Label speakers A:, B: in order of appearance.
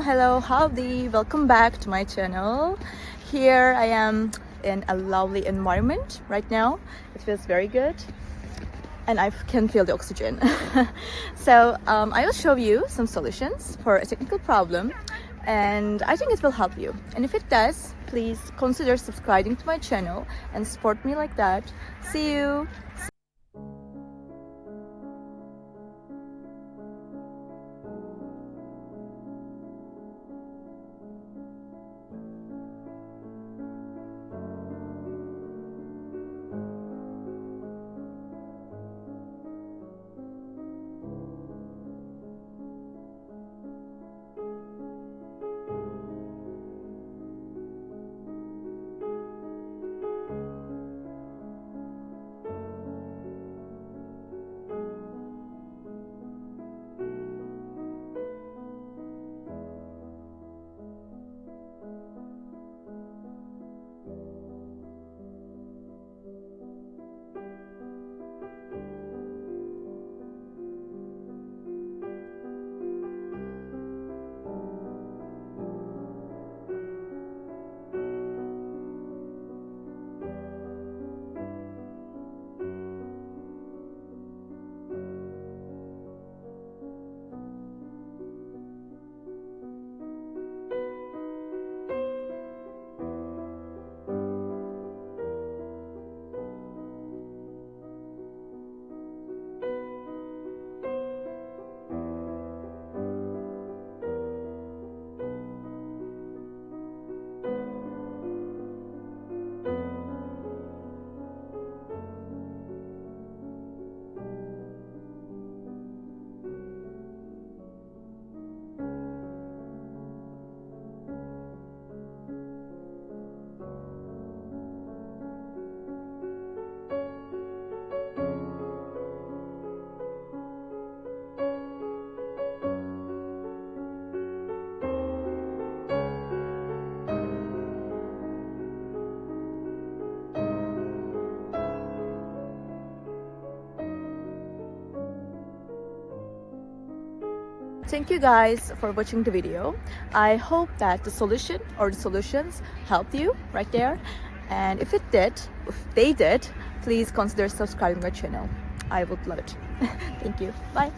A: Hello, howdy, welcome back to my channel. Here I am in a lovely environment right now. It feels very good and I can feel the oxygen. So I will show you some solutions for a technical problem, and I think it will help you. And if it does, please consider subscribing to my channel and support me like that. See you. Thank you guys for watching the video. I hope that the solution or the solutions helped you right there. And if they did, please consider subscribing my channel. I would love it. Thank you. Bye.